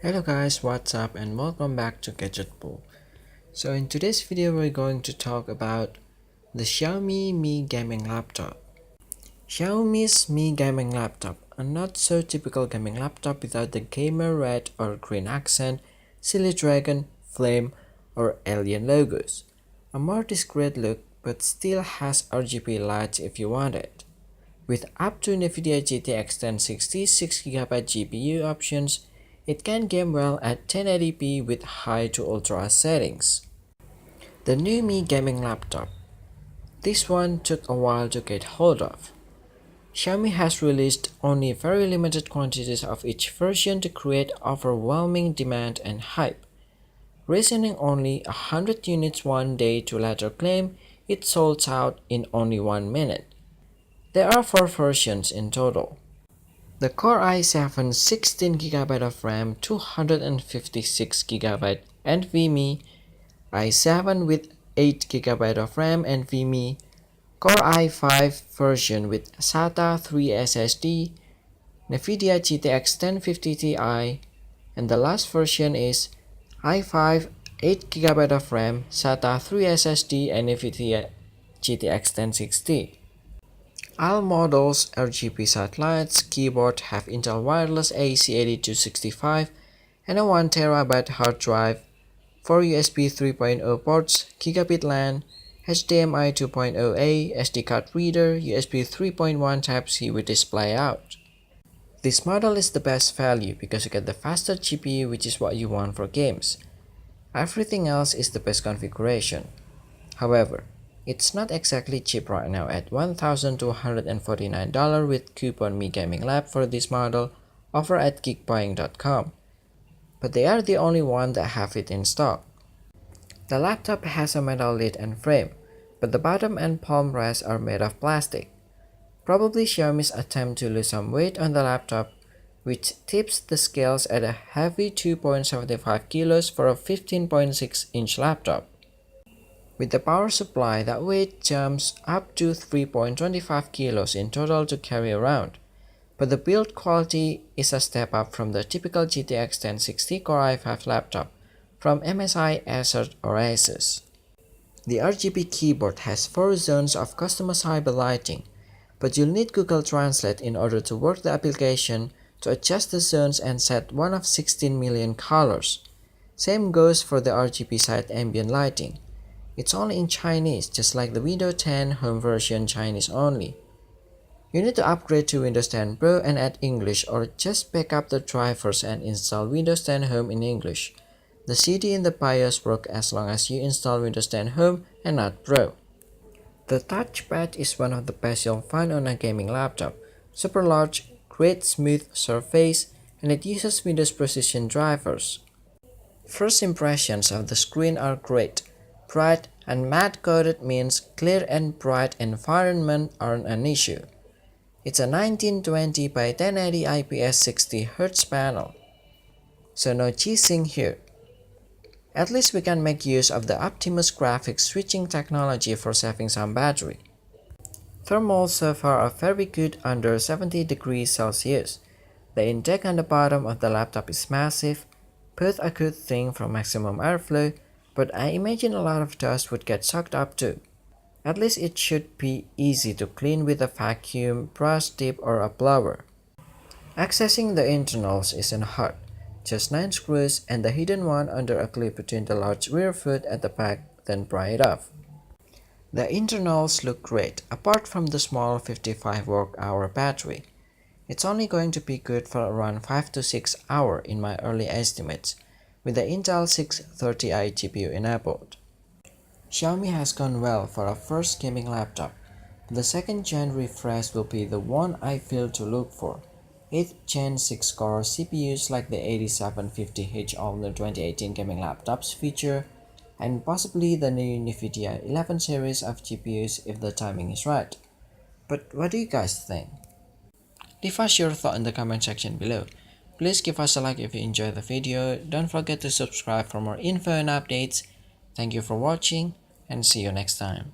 Hello guys, what's up and welcome back to Gadget. So in today's video we're going to talk about the Xiaomi Mi Gaming Laptop. Xiaomi's Mi Gaming Laptop, a not so typical gaming laptop without the gamer red or green accent, silly dragon, flame or alien logos. A more discreet look but still has RGB lights if you want it. With up to Nvidia GTX 1060 6GB GPU options, it can game well at 1080p with high to ultra settings. The new Mi Gaming Laptop. This one took a while to get hold of. Xiaomi has released only very limited quantities of each version to create overwhelming demand and hype. Raising only 100 units one day to later claim it sold out in only 1 minute. There are 4 versions in total. The Core i7 16GB of RAM, 256GB NVMe, i7 with 8GB of RAM NVMe, Core i5 version with SATA3 SSD, Nvidia GTX 1050 Ti, and the last version is i5 8GB of RAM, SATA3 SSD, and Nvidia GTX 1060. All models Rgb satellites keyboard have Intel wireless AC8265 and a 1TB hard drive, 4 USB 3.0 ports, Gigabit LAN, HDMI 2.0A, SD card reader, USB 3.1 Type-C with display out. This model is the best value because you get the faster GPU, which is what you want for games. Everything else is the best configuration. However, it's not exactly cheap right now at $1,249 with coupon Mi Gaming Lab for this model offer at geekbuying.com. But they are the only one that have it in stock. The laptop has a metal lid and frame, but the bottom and palm rests are made of plastic. Probably Xiaomi's attempt to lose some weight on the laptop, which tips the scales at a heavy 2.75 kilos for a 15.6-inch laptop. With the power supply, that weight jumps up to 3.25 kilos in total to carry around, but the build quality is a step up from the typical GTX 1060 Core i5 laptop from MSI, Acer or Asus. The Rgb Keyboard has 4 zones of customizable lighting, but you'll need Google Translate in order to work the application to adjust the zones and set one of 16 million colors. Same goes for the RGB side ambient lighting. It's only in Chinese, just like the Windows 10 Home version Chinese only. You need to upgrade to Windows 10 Pro and add English, or just back up the drivers and install Windows 10 Home in English. The CD in the BIOS works as long as you install Windows 10 Home and not Pro. The touchpad is one of the best you'll find on a gaming laptop. Super large, great smooth surface, and it uses Windows Precision drivers. First impressions of the screen are great. Bright and matte coated means clear and bright environment aren't an issue. It's a 1920 by 1080 IPS 60Hz panel, so no cheesing here. At least we can make use of the Optimus graphics switching technology for saving some battery. Thermals so far are very good under 70 degrees Celsius. The intake on the bottom of the laptop is massive, both a good thing for maximum airflow, but I imagine a lot of dust would get sucked up too. At least it should be easy to clean with a vacuum, brush tip or a blower. Accessing the internals isn't hard, just 9 screws and the hidden one under a clip between the large rear foot at the back, then pry it off. The internals look great, apart from the small 55 work-hour battery. It's only going to be good for around 5 to 6 hours in my early estimates, with the Intel 630i GPU enabled. Xiaomi has gone well for a first gaming laptop. The 2nd gen refresh will be the one I feel to look for. 8th gen 6-core CPUs like the 8750H all new 2018 gaming laptops feature, and possibly the new Nvidia 11 series of GPUs if the timing is right. But what do you guys think? Leave us your thought in the comment section below. Please give us a like if you enjoyed the video. Don't forget to subscribe for more info and updates. Thank you for watching and see you next time.